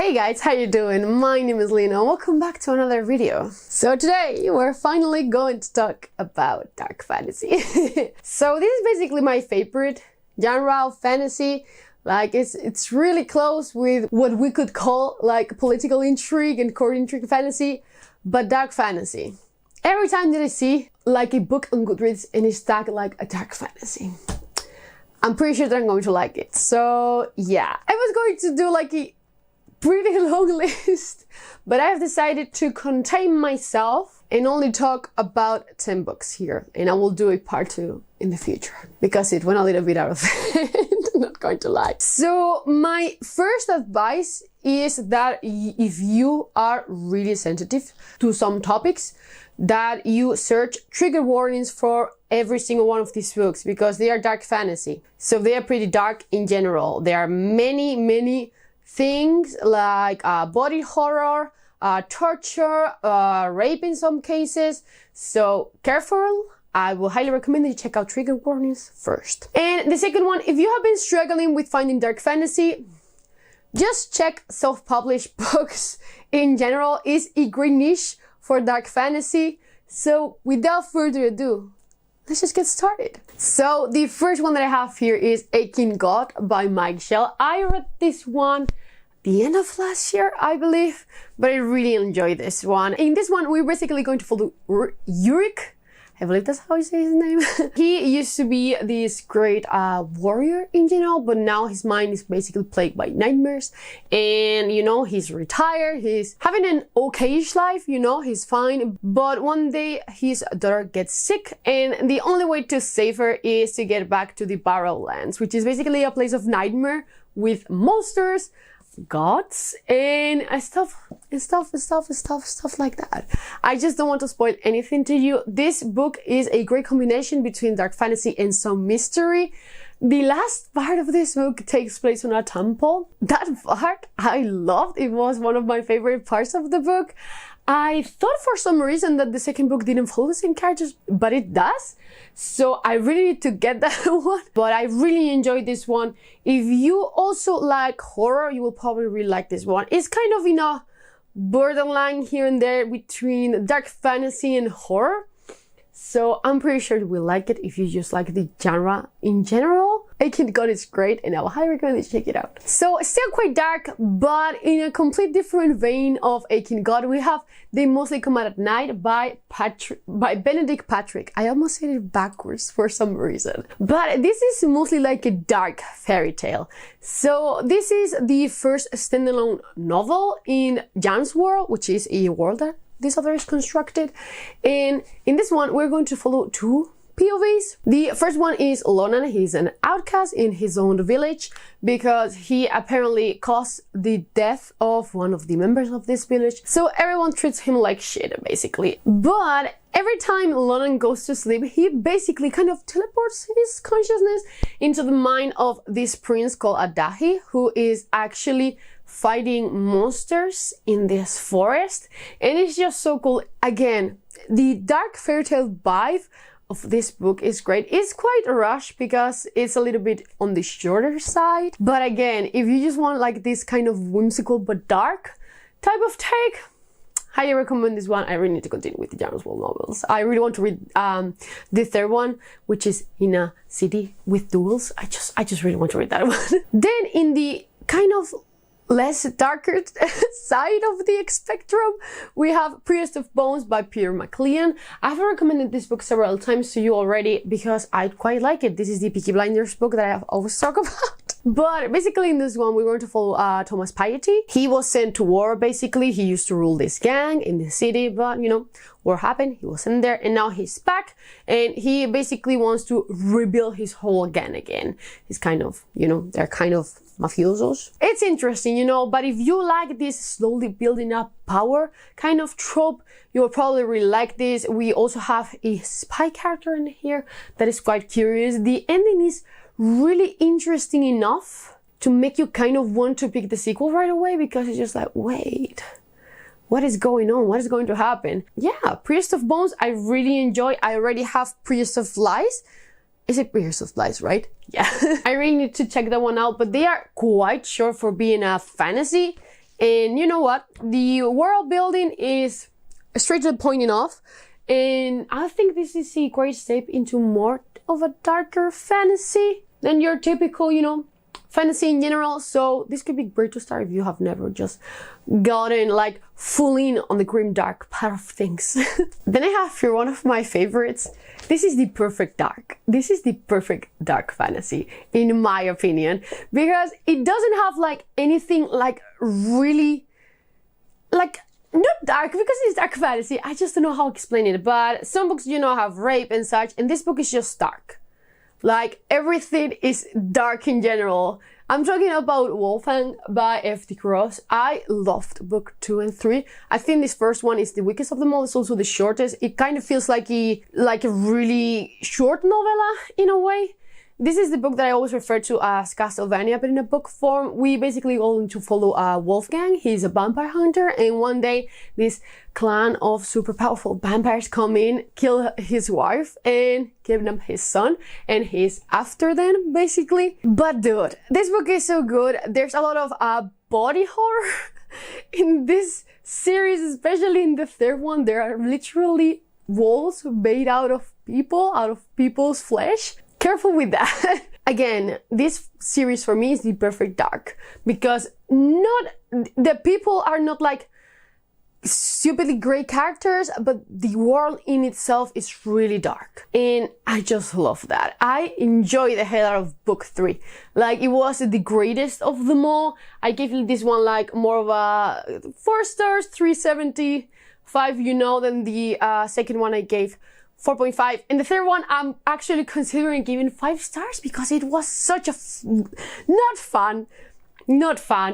Hey guys, how you doing? My name is Lena and welcome back to another video. So today we're finally going to talk about dark fantasy. So this is basically my favorite genre of fantasy. Like it's really close with what we could call like political intrigue and court intrigue fantasy, but dark fantasy. Every time that I see like a book on Goodreads and it's tagged like a dark fantasy, I'm pretty sure that I'm going to like it. So yeah, I was going to do like a pretty long list, but I've decided to contain myself and only talk about 10 books here, and I will do a part 2 in the future because it went a little bit out of hand. I'm not going to lie. So my first advice is that if you are really sensitive to some topics, that you search trigger warnings for every single one of these books because they are dark fantasy. So they are pretty dark in general. There are many things like body horror, torture, rape in some cases. So careful. I will highly recommend that you check out trigger warnings first. And the second one, if you have been struggling with finding dark fantasy, just check self-published books in general. Is a great niche for dark fantasy. So without further ado, let's just get started. So the first one that I have here is Aching God by Mike Shell. I read this one the end of last year, I believe, but I really enjoyed this one. In this one, we're basically going to follow Yurik. I believe that's how you say his name. He used to be this great warrior in general, but now his mind is basically plagued by nightmares. And, you know, he's retired. He's having an okay-ish life, you know, he's fine. But one day his daughter gets sick, and the only way to save her is to get back to the Barrowlands, which is basically a place of nightmare with monsters, gods, and stuff like that. I just don't want to spoil anything to you. This book is a great combination between dark fantasy and some mystery. The last part of this book takes place on a temple. That part I loved. It was one of my favorite parts of the book. I thought for some reason that the second book didn't follow the same characters, but it does. So I really need to get that one. But I really enjoyed this one. If you also like horror, you will probably really like this one. It's kind of in a borderline here and there between dark fantasy and horror. So I'm pretty sure you will like it if you just like the genre in general. Aching God is great and I will highly recommend you check it out. So still quite dark, but in a complete different vein of Aching God, we have They Mostly Come Out at Night by Benedict Patrick. I almost said it backwards for some reason. But this is mostly like a dark fairy tale. So this is the first standalone novel in Jan's world, which is a world that this author is constructed. And in this one, we're going to follow 2 POVs. The first one is Lena. He's an outcast in his own village because he apparently caused the death of one of the members of this village. So everyone treats him like shit, basically. But every time Lena goes to sleep, he basically kind of teleports his consciousness into the mind of this prince called Adahi, who is actually fighting monsters in this forest. And it's just so cool. Again, the dark fairy tale vibe of this book is great. It's quite a rush because it's a little bit on the shorter side. But again, if you just want like this kind of whimsical but dark type of take, highly recommend this one. I really need to continue with the Jan's World novels. I really want to read the third one, which is In a City with Duels. I just really want to read that one. Then in the kind of less darker side of the spectrum, we have Priest of Bones by Peter McLean. I've recommended this book several times to you already because I quite like it. This is the Peaky Blinders book that I have always talked about. But basically in this one, we're going to follow Thomas Piety. He was sent to war, basically. He used to rule this gang in the city, but you know, war happened. He was sent there and now he's back and he basically wants to rebuild his whole gang again. He's kind of, you know, they're kind of mafiosos. It's interesting, you know, but if you like this slowly building up power kind of trope, you'll probably really like this. We also have a spy character in here that is quite curious. The ending is really interesting enough to make you kind of want to pick the sequel right away because it's just like, wait, what is going on? What is going to happen? Yeah, Priest of Bones, I really enjoy. I already have Priest of Lies. Is it Priest of Lies, right? Yeah. I really need to check that one out, but they are quite short for being a fantasy. And you know what? The world building is straight to the point enough. And I think this is a great step into more of a darker fantasy than your typical, you know, fantasy in general. So this could be great to start if you have never just gotten like full in on the grim dark part of things. Then I have here one of my favorites. This is the perfect dark. This is the perfect dark fantasy, in my opinion, because it doesn't have like anything like really like not dark, because it's dark fantasy. I just don't know how to explain it, but some books, you know, have rape and such, and this book is just dark. Like, everything is dark in general. I'm talking about Wolfgang by F.T. Cross. I loved book 2 and 3. I think this first one is the weakest of them all. It's also the shortest. It kind of feels like a really short novella in a way. This is the book that I always refer to as Castlevania, but in a book form. We basically going to follow Wolfgang. He's a vampire hunter, and one day this clan of super powerful vampires come in, kill his wife, and kidnap his son, and he's after them, basically. But dude, this book is so good. There's a lot of body horror in this series, especially in the third one. There are literally walls made out of people's flesh. Careful with that. Again, this series for me is the perfect dark, because the people are not like stupidly great characters, but the world in itself is really dark. And I just love that. I enjoy the hell out of book 3. Like, it was the greatest of them all. I gave this one like more of a 4 stars, 3.75, you know, than the second one I gave 4.5, and the third one I'm actually considering giving 5 stars, because it was such a not fun,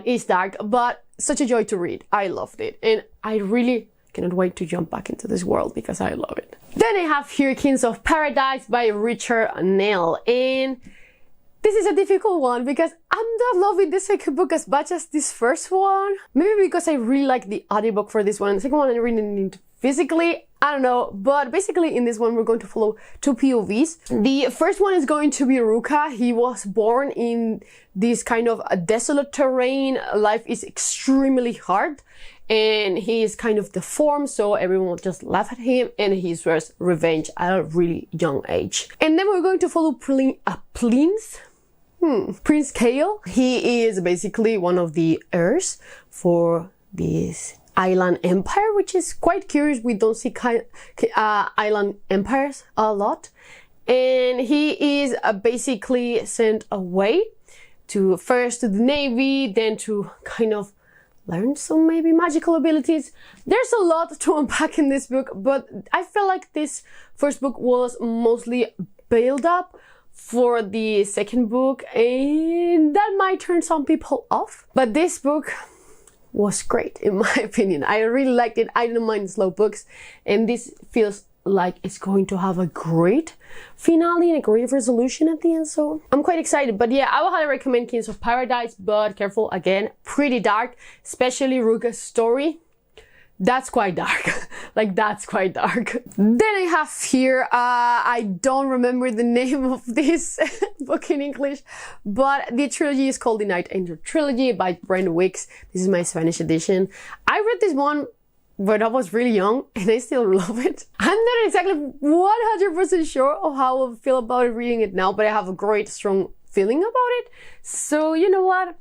it's dark, but such a joy to read. I loved it, and I really cannot wait to jump back into this world because I love it. Then I have here Kings of Paradise by Richard Nell, and this is a difficult one because I'm not loving the second book as much as this first one. Maybe because I really like the audiobook for this one, and the second one I really need physically. I don't know, but basically in this one we're going to follow 2 POVs. The first one is going to be Ruka. He was born in this kind of a desolate terrain. Life is extremely hard, and he is kind of deformed, so everyone will just laugh at him, and he swears revenge at a really young age. And then we're going to follow Prince Kale. He is basically one of the heirs for this island empire, which is quite curious. We don't see island empires a lot. And he is basically sent away to first to the navy, then to kind of learn some maybe magical abilities. There's a lot to unpack in this book, but I feel like this first book was mostly build up for the second book, and that might turn some people off. But this book was great, in my opinion. I really liked it. I don't mind slow books, and this feels like it's going to have a great finale and a great resolution at the end, so I'm quite excited. But yeah, I would highly recommend Kings of Paradise, but careful, again, pretty dark, especially Ruka's story. That's quite dark. Like, that's quite dark. Then I have here, I don't remember the name of this book in English, but the trilogy is called the Night Angel Trilogy by Brent Wicks. This is my Spanish edition. I read this one when I was really young, and I still love it. I'm not exactly 100% sure of how I feel about it reading it now, but I have a great, strong feeling about it. So, you know what?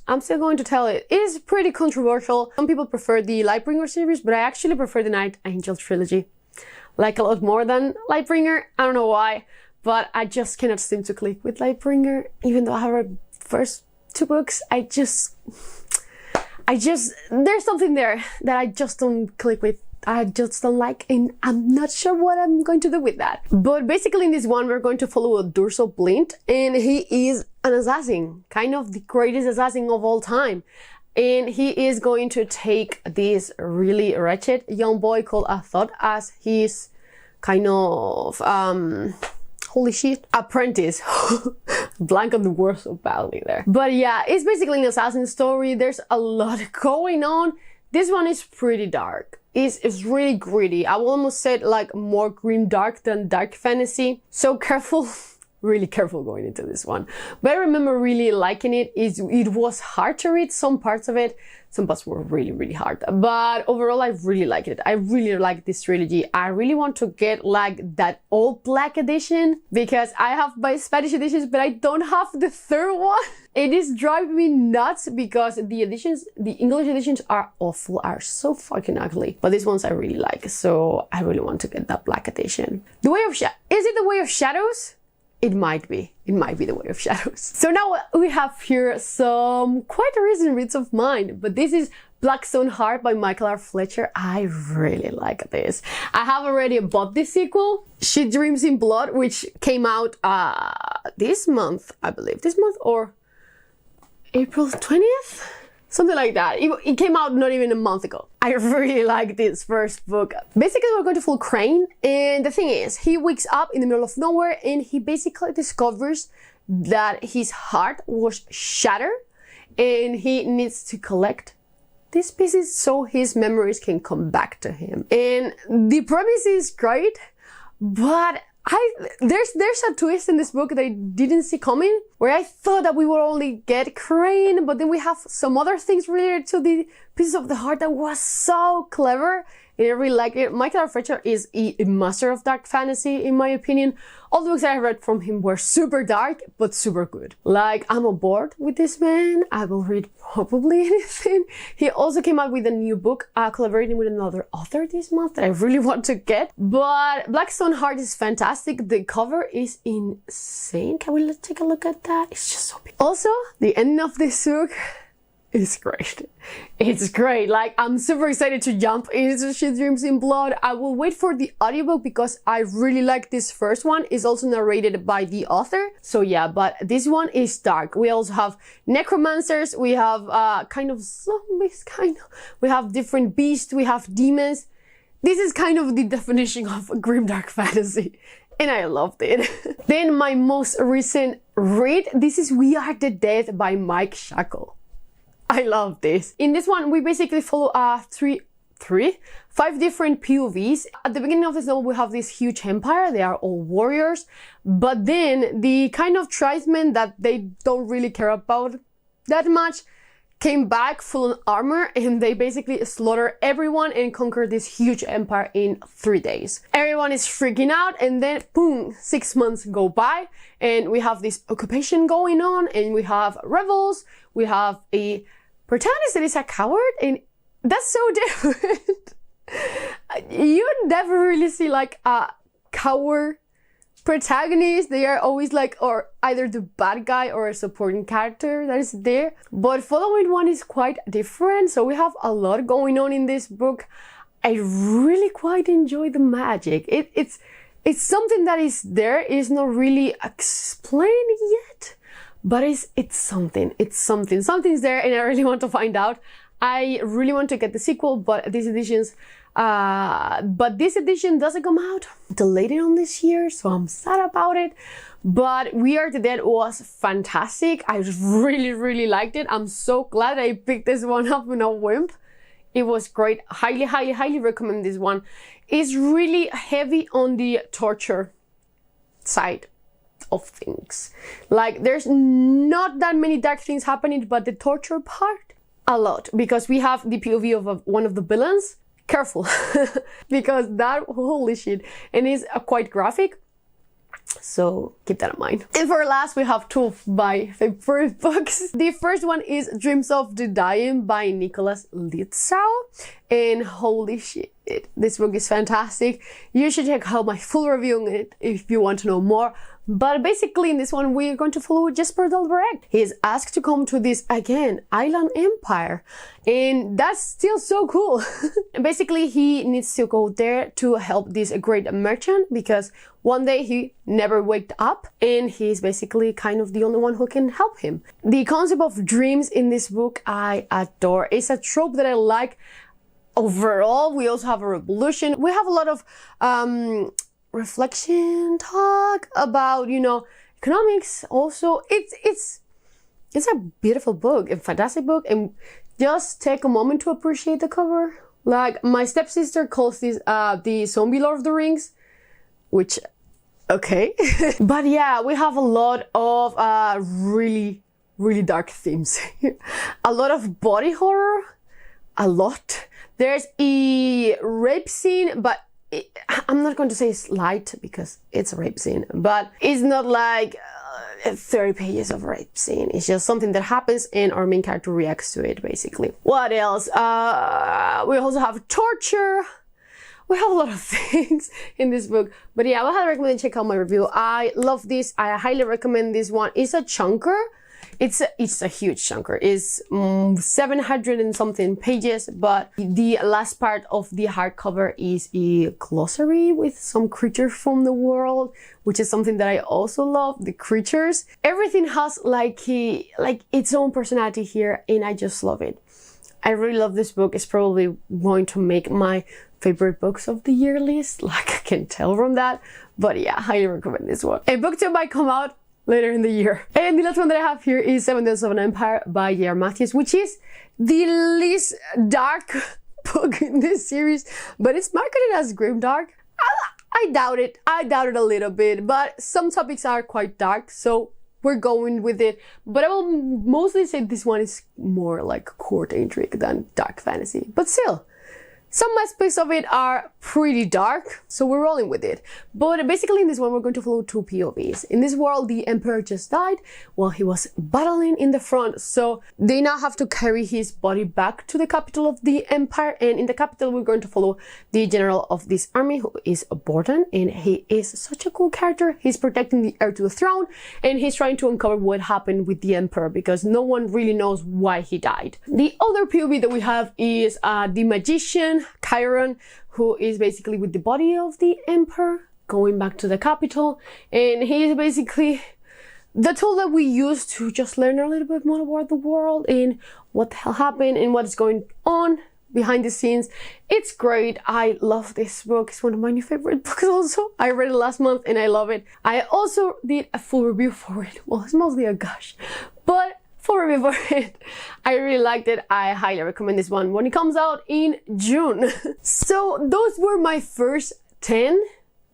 I'm still going to tell it. It is pretty controversial. Some people prefer the Lightbringer series, but I actually prefer the Night Angel Trilogy. Like, a lot more than Lightbringer. I don't know why, but I just cannot seem to click with Lightbringer. Even though I have read the first 2 books, there's something there that I just don't click with. I just don't like, and I'm not sure what I'm going to do with that. But basically in this one, we're going to follow a Durso Blint, and he is an assassin, kind of the greatest assassin of all time. And he is going to take this really wretched young boy called Athot as his kind of, holy shit, apprentice. Blank on the word so badly there. But yeah, it's basically an assassin story. There's a lot going on. This one is pretty dark. It's really gritty. I will almost say like more grim dark than dark fantasy. So careful, really careful going into this one. But I remember really liking it. It was hard to read some parts of it. Some parts were really, really hard. But overall, I really liked it. I really like this trilogy. I really want to get like that old black edition because I have my Spanish editions, but I don't have the third one. It is driving me nuts because the editions, the English editions are awful, are so fucking ugly. But these ones I really like, so I really want to get that black edition. The Way of Shadows. Is it The Way of Shadows? It might be. It might be The Way of Shadows. So now we have here some quite recent reads of mine, but this is Black Stone Heart by Michael R. Fletcher. I really like this. I have already bought the sequel, She Dreams in Blood, which came out this month, I believe. This month or April 20th? Something like that. It came out not even a month ago. I really like this first book. Basically, we're going to follow Crane, and the thing is, he wakes up in the middle of nowhere and he basically discovers that his heart was shattered and he needs to collect these pieces so his memories can come back to him. And the premise is great, but there's a twist in this book that I didn't see coming, where I thought that we would only get Crane, but then we have some other things related to the pieces of the heart that was so clever. And I really like it. Michael R. Fletcher is a master of dark fantasy, in my opinion. All the books I read from him were super dark, but super good. Like, I'm on board with this man. I will read probably anything. He also came out with a new book, collaborating with another author this month that I really want to get. But Black Stone Heart is fantastic. The cover is insane. Can we take a look at that? It's just so big. Also, the ending of this book is great. It's great. Like, I'm super excited to jump into She Dreams in Blood. I will wait for the audiobook because I really like this first one. It's also narrated by the author. So yeah, but this one is dark. We also have necromancers. We have kind of zombies, We have different beasts. We have demons. This is kind of the definition of grim dark fantasy. And I loved it. Then my most recent read, this is We Are the Dead by Mike Shackle. I love this. In this one, we basically follow five different POVs. At the beginning of this novel, we have this huge empire. They are all warriors. But then the kind of tribesmen that they don't really care about that much came back full on armor, and they basically slaughter everyone and conquer this huge empire in 3 days. Everyone is freaking out, and then boom, 6 months go by and we have this occupation going on, and we have rebels. We have a protagonist that is a coward, and that's so different. You never really see like a coward protagonist. They are always like, or either the bad guy or a supporting character that is there. But following one is quite different. So we have a lot going on in this book. I really quite enjoy the magic. It's something that is there. It's not really explained yet. But it's something. Something's there, and I really want to find out. I really want to get the sequel, but this edition doesn't come out until later on this year, so I'm sad about it. But We Are the Dead was fantastic. I really, really liked it. I'm so glad I picked this one up in a whim. It was great. Highly, highly, highly recommend this one. It's really heavy on the torture side of things. Like, there's not that many dark things happening, but the torture part, a lot, because we have the POV of one of the villains. Careful, because that, holy shit, and it's quite graphic. So keep that in mind. And for last, we have two of my favorite books. The first one is Dreams of the Dying by Nicholas Litzau. And holy shit, this book is fantastic. You should check out my full review on it if you want to know more. But basically in this one, we're going to follow Jesper Delbrecht. He is asked to come to this, again, island empire. And that's still so cool. And basically he needs to go there to help this great merchant, because one day he never waked up and he's basically kind of the only one who can help him. The concept of dreams in this book, I adore. It's a trope that I like overall. We also have a revolution. We have a lot of reflection talk about, you know, economics also. It's a beautiful book, a fantastic book, and just take a moment to appreciate the cover. Like, my stepsister calls this the zombie Lord of the Rings, which, okay. But yeah, we have a lot of really, really dark themes. A lot of body horror. a lot. There's a rape scene, but I'm not going to say it's light because it's a rape scene, but it's not like 30 pages of rape scene. It's just something that happens and our main character reacts to it, basically. What else? We also have torture. We have a lot of things in this book, but yeah, I would highly recommend check out my review. I love this. I highly recommend this one. It's a chunker. It's a huge chunker. It's 700 and something pages, but the last part of the hardcover is a glossary with some creatures from the world, which is something that I also love, the creatures. Everything has like its own personality here, and I just love it. I really love this book. It's probably going to make my favorite books of the year list, like I can tell from that. But yeah, I highly recommend this one. And book 2 might come out later in the year. And the last one that I have here is 7 Days of an Empire by J.R. Matthews, which is the least dark book in this series, but it's marketed as grimdark. I doubt it. I doubt it a little bit, but some topics are quite dark, so we're going with it. But I will mostly say this one is more like court intrigue than dark fantasy, but still. Some aspects of it are pretty dark, so we're rolling with it. But basically in this one, we're going to follow 2 POVs. In this world, the emperor just died while he was battling in the front. So they now have to carry his body back to the capital of the empire. And in the capital, we're going to follow the general of this army, who is Borden. And he is such a cool character. He's protecting the heir to the throne, and he's trying to uncover what happened with the emperor because no one really knows why he died. The other POV that we have is the magician, Chiron, who is basically with the body of the emperor going back to the capital, and he is basically the tool that we use to just learn a little bit more about the world and what the hell happened and what is going on behind the scenes. It's great. I love this book. It's one of my new favorite books also. I read it last month and I love it. I also did a full review for it. Well, it's mostly a gush, but full review for it. I really liked it. I highly recommend this one when it comes out in June. So those were my first 10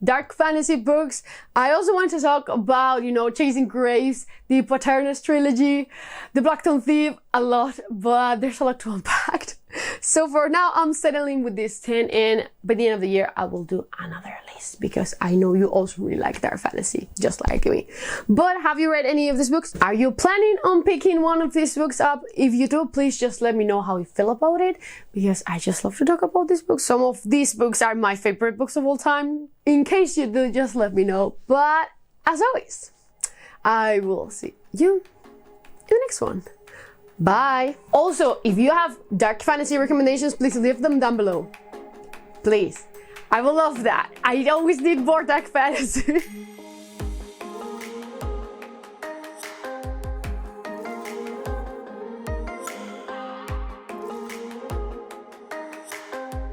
dark fantasy books. I also want to talk about, you know, Chasing Graves, the Paternus trilogy, the Blackstone Thief, a lot, but there's a lot to unpack. So for now, I'm settling with this 10, and by the end of the year, I will do another list because I know you also really like dark fantasy, just like me. But have you read any of these books? Are you planning on picking one of these books up? If you do, please just let me know how you feel about it, because I just love to talk about these books. Some of these books are my favorite books of all time. In case you do, just let me know. But as always, I will see you in the next one. Bye. Also, if you have dark fantasy recommendations, please leave them down below. Please. I will love that. I always need more dark fantasy.